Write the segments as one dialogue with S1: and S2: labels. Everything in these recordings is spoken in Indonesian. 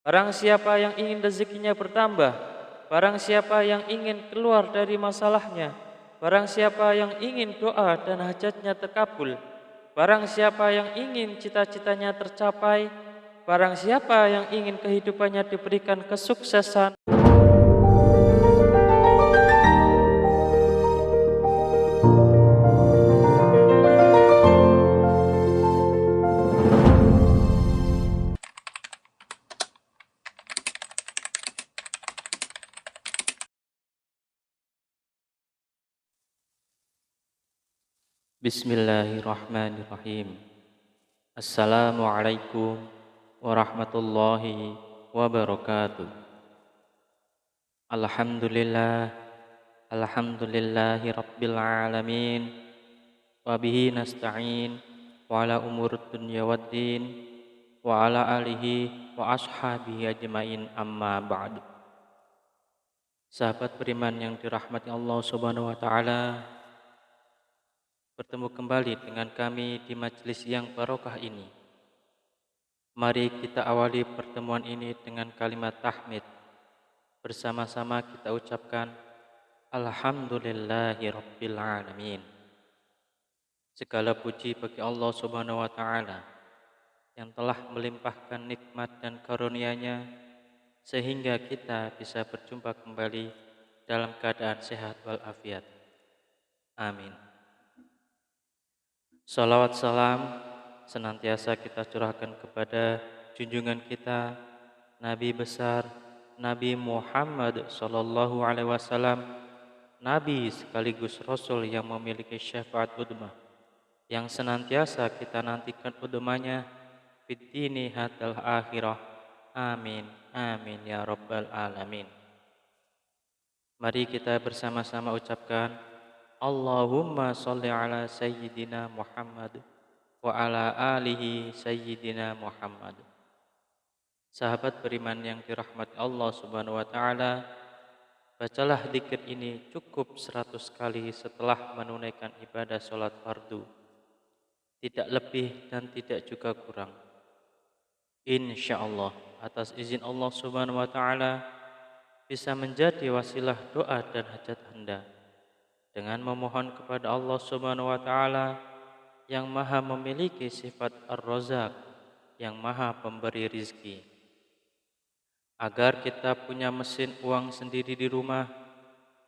S1: Barang siapa yang ingin rezekinya bertambah, barang siapa yang ingin keluar dari masalahnya, barang siapa yang ingin doa dan hajatnya terkabul, barang siapa yang ingin cita-citanya tercapai, barang siapa yang ingin kehidupannya diberikan kesuksesan. Bismillahirrahmanirrahim. Assalamualaikum warahmatullahi wabarakatuh. Alhamdulillah, alhamdulillahi rabbil alamin. Wa bihi nasta'in wa ala umur dunya waddin wa ala alihi wa ashabihi ajmain, amma ba'du. Sahabat beriman yang dirahmati Allah Subhanahu wa taala, bertemu kembali dengan kami di majelis yang barokah ini. Mari kita awali pertemuan ini dengan kalimat tahmid. Bersama-sama kita ucapkan Alhamdulillahi Rabbil Alamin. Segala puji bagi Allah Subhanahu wa taala yang telah melimpahkan nikmat dan karunia-Nya sehingga kita bisa berjumpa kembali dalam keadaan sehat walafiat. Amin. Salawat salam senantiasa kita curahkan kepada junjungan kita, Nabi besar, Nabi Muhammad sallallahu alaihi wasallam, Nabi sekaligus Rasul yang memiliki syafaat udmah, yang senantiasa kita nantikan udmahnya fid dini hatal akhirah. Amin, amin ya rabbal alamin. Mari kita bersama-sama ucapkan Allahumma sholli ala sayyidina Muhammad wa ala alihi sayyidina Muhammad. Sahabat beriman yang dirahmati Allah Subhanahu wa taala, bacalah zikir ini cukup 100 kali setelah menunaikan ibadah sholat fardu. Tidak lebih dan tidak juga kurang. Insyaallah atas izin Allah Subhanahu wa taala bisa menjadi wasilah doa dan hajat Anda dengan memohon kepada Allah Subhanahu wa taala yang Maha memiliki sifat Ar-Razzaq, yang Maha pemberi rizki, agar kita punya mesin uang sendiri di rumah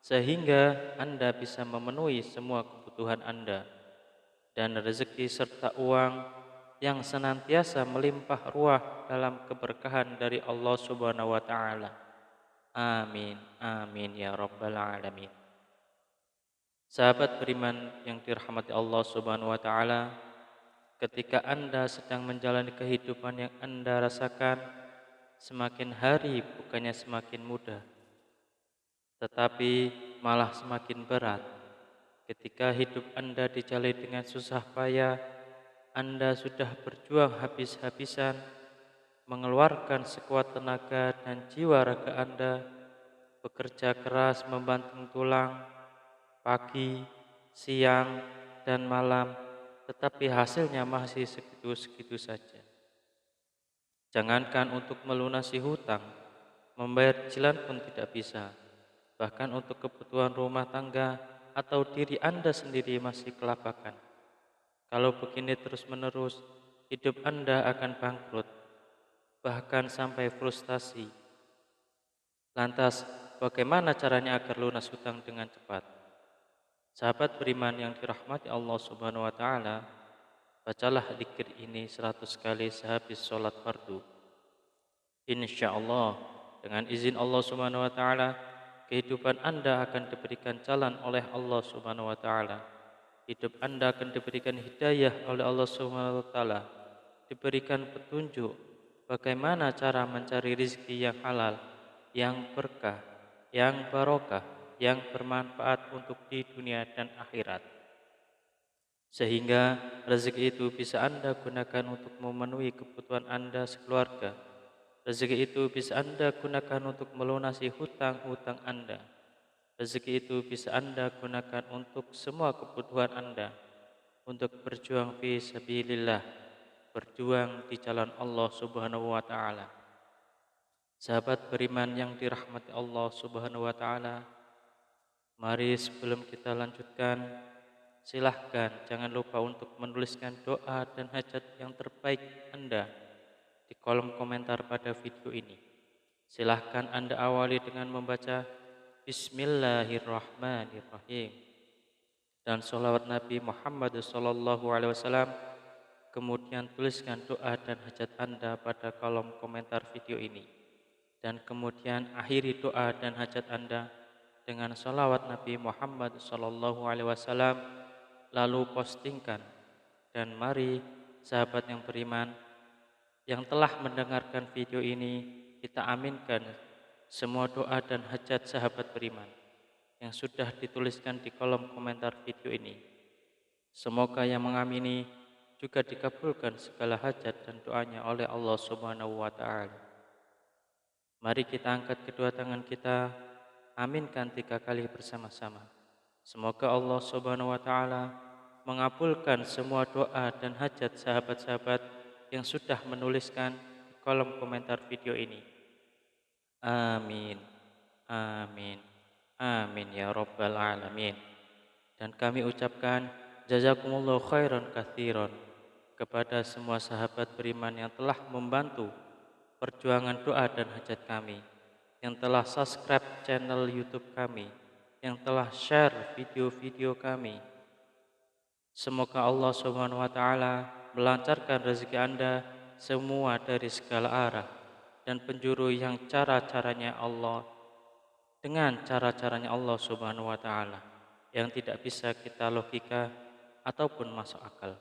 S1: sehingga Anda bisa memenuhi semua kebutuhan Anda, dan rezeki serta uang yang senantiasa melimpah ruah dalam keberkahan dari Allah Subhanahu wa taala. Amin, amin ya rabbal alamin. Sahabat beriman yang dirahmati Allah Subhanahu wa taala, ketika Anda sedang menjalani kehidupan yang Anda rasakan semakin hari bukannya semakin mudah, tetapi malah semakin berat. Ketika hidup Anda dijalani dengan susah payah, Anda sudah berjuang habis-habisan, mengeluarkan sekuat tenaga dan jiwa raga Anda, bekerja keras membanting tulang, pagi, siang, dan malam, tetapi hasilnya masih segitu-segitu saja. Jangankan untuk melunasi hutang, membayar cicilan pun tidak bisa. Bahkan untuk kebutuhan rumah tangga atau diri Anda sendiri masih kelabakan. Kalau begini terus-menerus, hidup Anda akan bangkrut, bahkan sampai frustasi. Lantas, bagaimana caranya agar lunas hutang dengan cepat? Sahabat beriman yang dirahmati Allah Subhanahu wa taala, bacalah zikir ini 100 kali sehabis sholat fardu. Insyaallah dengan izin Allah Subhanahu wa taala, kehidupan Anda akan diberikan jalan oleh Allah Subhanahu wa taala. Hidup Anda akan diberikan hidayah oleh Allah Subhanahu wa taala, diberikan petunjuk bagaimana cara mencari rezeki yang halal, yang berkah, yang barokah, yang bermanfaat untuk di dunia dan akhirat. Sehingga rezeki itu bisa Anda gunakan untuk memenuhi kebutuhan Anda sekeluarga. Rezeki itu bisa Anda gunakan untuk melunasi hutang-hutang Anda. Rezeki itu bisa Anda gunakan untuk semua kebutuhan Anda, untuk berjuang fi sabilillah, berjuang di jalan Allah Subhanahu wa taala. Sahabat beriman yang dirahmati Allah Subhanahu wa taala, mari sebelum kita lanjutkan, silahkan jangan lupa untuk menuliskan doa dan hajat yang terbaik Anda di kolom komentar pada video ini. Silahkan Anda awali dengan membaca Bismillahirrahmanirrahim dan sholawat Nabi Muhammad SAW. Kemudian tuliskan doa dan hajat Anda pada kolom komentar video ini. Dan kemudian akhiri doa dan hajat Anda dengan sholawat Nabi Muhammad SAW, lalu postingkan. Dan mari sahabat yang beriman yang telah mendengarkan video ini, kita aminkan semua doa dan hajat sahabat beriman yang sudah dituliskan di kolom komentar video ini. Semoga yang mengamini juga dikabulkan segala hajat dan doanya oleh Allah Subhanahu wa taala. Mari kita angkat kedua tangan kita, aminkan 3 kali bersama-sama. Semoga Allah Subhanahu wa taala mengabulkan semua doa dan hajat sahabat-sahabat yang sudah menuliskan di kolom komentar video ini. Amin. Amin. Amin ya rabbal alamin. Dan kami ucapkan jazakumullahu khairan katsiran kepada semua sahabat beriman yang telah membantu perjuangan doa dan hajat kami, yang telah subscribe channel YouTube kami, yang telah share video-video kami. Semoga Allah Subhanahu wa taala melancarkan rezeki Anda semua dari segala arah dan penjuru yang cara-caranya Allah dengan cara-caranya Allah Subhanahu wa taala yang tidak bisa kita logika ataupun masuk akal.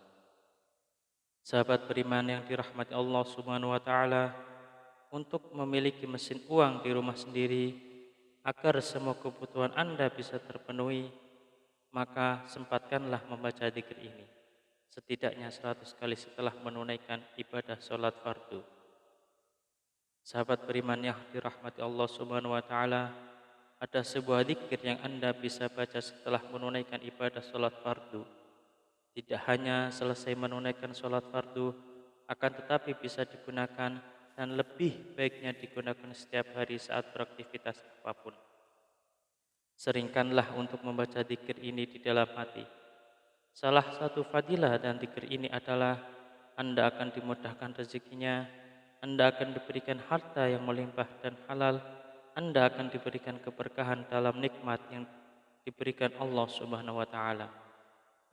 S1: Sahabat beriman yang dirahmati Allah Subhanahu wa taala, untuk memiliki mesin uang di rumah sendiri agar semua kebutuhan Anda bisa terpenuhi, maka sempatkanlah membaca dzikir ini setidaknya 100 kali setelah menunaikan ibadah sholat fardu. Sahabat beriman yang dirahmati Allah Subhanahu wa taala, ada sebuah dzikir yang Anda bisa baca setelah menunaikan ibadah sholat fardu. Tidak hanya selesai menunaikan sholat fardu, akan tetapi bisa digunakan dan lebih baiknya digunakan setiap hari saat beraktivitas apapun. Seringkanlah untuk membaca dzikir ini di dalam hati. Salah satu fadilah dan dzikir ini adalah Anda akan dimudahkan rezekinya, Anda akan diberikan harta yang melimpah dan halal, Anda akan diberikan keberkahan dalam nikmat yang diberikan Allah Subhanahu wa taala.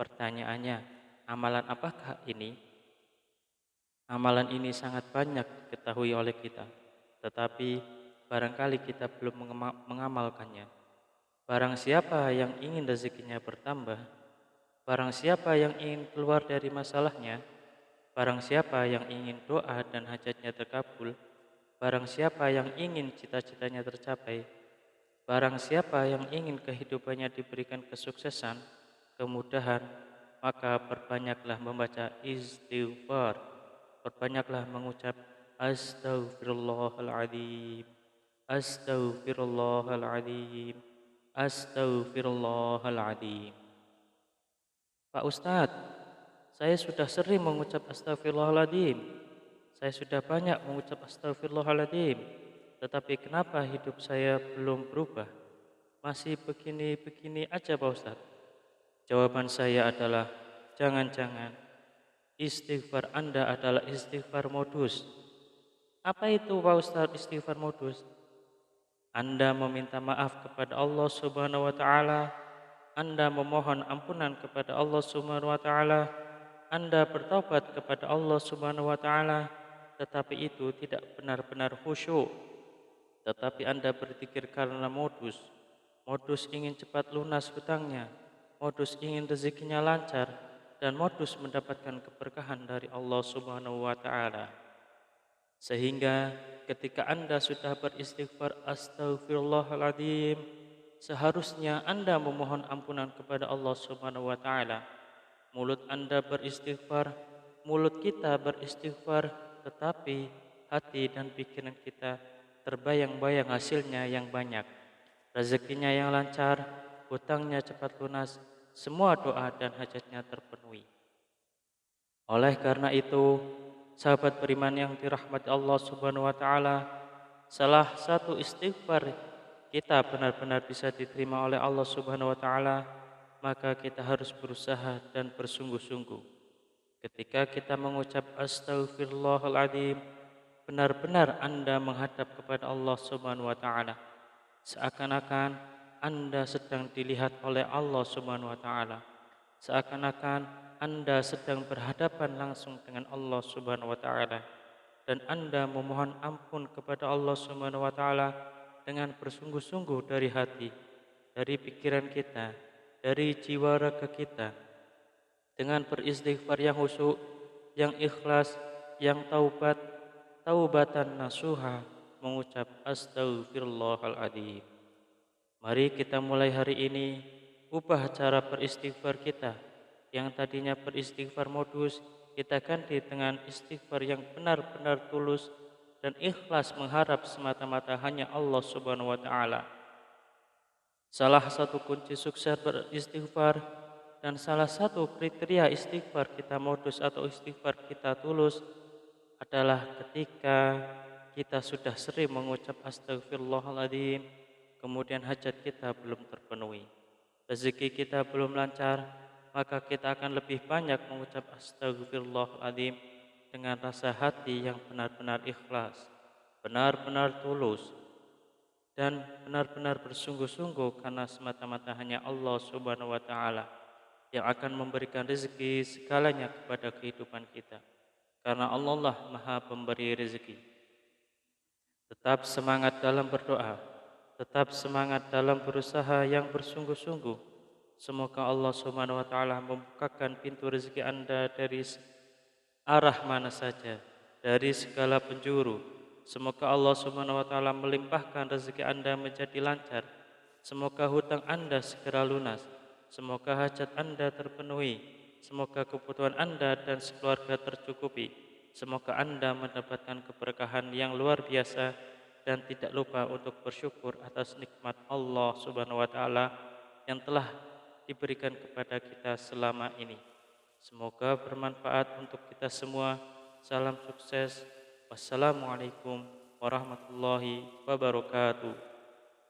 S1: Pertanyaannya, amalan apakah ini? Amalan ini sangat banyak diketahui oleh kita, tetapi barangkali kita belum mengamalkannya. Barang siapa yang ingin rezekinya bertambah, barang siapa yang ingin keluar dari masalahnya, barang siapa yang ingin doa dan hajatnya terkabul, barang siapa yang ingin cita-citanya tercapai, barang siapa yang ingin kehidupannya diberikan kesuksesan, kemudahan, maka perbanyaklah membaca istighfar, perbanyaklah mengucap astaghfirullahaladzim, astaghfirullahaladzim, astaghfirullahaladzim. Pak Ustadz, saya sudah sering mengucap astaghfirullahaladzim, saya sudah banyak mengucap astaghfirullahaladzim, tetapi kenapa hidup saya belum berubah? Masih begini-begini aja Pak Ustadz. Jawaban saya adalah, jangan-jangan istighfar Anda adalah istighfar modus. Apa itu Pak Ustadz istighfar modus? Anda meminta maaf kepada Allah Subhanahu wa taala, Anda memohon ampunan kepada Allah Subhanahu wa taala, Anda bertaubat kepada Allah Subhanahu wa taala, tetapi itu tidak benar-benar khusyuk. Tetapi Anda berzikir karena modus ingin cepat lunas hutangnya, modus ingin rezekinya lancar, dan modus mendapatkan keberkahan dari Allah Subhanahu wa taala. Sehingga ketika Anda sudah beristighfar astaghfirullahaladzim, seharusnya Anda memohon ampunan kepada Allah Subhanahu wa taala. Mulut Anda beristighfar, mulut kita beristighfar, tetapi hati dan pikiran kita terbayang-bayang hasilnya yang banyak, rezekinya yang lancar, hutangnya cepat lunas, semua doa dan hajatnya terpenuhi. Oleh karena itu, sahabat beriman yang dirahmati Allah Subhanahu wa taala, salah satu istighfar kita benar-benar bisa diterima oleh Allah Subhanahu wa taala, maka kita harus berusaha dan bersungguh-sungguh. Ketika kita mengucap astaghfirullahaladzim, benar-benar Anda menghadap kepada Allah Subhanahu wa taala. Seakan-akan Anda sedang dilihat oleh Allah Subhanahu wa taala. Seakan-akan Anda sedang berhadapan langsung dengan Allah Subhanahu wa taala, dan Anda memohon ampun kepada Allah Subhanahu wa taala dengan bersungguh-sungguh dari hati, dari pikiran kita, dari jiwa raga kita, dengan beristighfar yang khusyuk, yang ikhlas, yang taubat, taubatan nasuha, mengucap astaghfirullahaladzim. Mari kita mulai hari ini ubah cara beristighfar kita. Yang tadinya beristighfar modus, kita ganti dengan istighfar yang benar-benar tulus dan ikhlas mengharap semata-mata hanya Allah Subhanahu wa taala. Salah satu kunci sukses beristighfar dan salah satu kriteria istighfar kita modus atau istighfar kita tulus adalah ketika kita sudah sering mengucap astagfirullahaladzim, kemudian hajat kita belum terpenuhi, rezeki kita belum lancar, maka kita akan lebih banyak mengucap astagfirullahaladzim dengan rasa hati yang benar-benar ikhlas, benar-benar tulus, dan benar-benar bersungguh-sungguh karena semata-mata hanya Allah Subhanahu wa taala yang akan memberikan rezeki segalanya kepada kehidupan kita. Karena Allah lah Maha Pemberi rezeki. Tetap semangat dalam berdoa, tetap semangat dalam berusaha yang bersungguh-sungguh. Semoga Allah Subhanahu wa taala membukakan pintu rezeki Anda dari arah mana saja, dari segala penjuru. Semoga Allah Subhanahu wa taala melimpahkan rezeki Anda menjadi lancar. Semoga hutang Anda segera lunas. Semoga hajat Anda terpenuhi. Semoga kebutuhan Anda dan sekeluarga tercukupi. Semoga Anda mendapatkan keberkahan yang luar biasa dan tidak lupa untuk bersyukur atas nikmat Allah Subhanahu wa taala yang telah diberikan kepada kita selama ini. Semoga bermanfaat untuk kita semua. Salam sukses. Wassalamualaikum warahmatullahi wabarakatuh.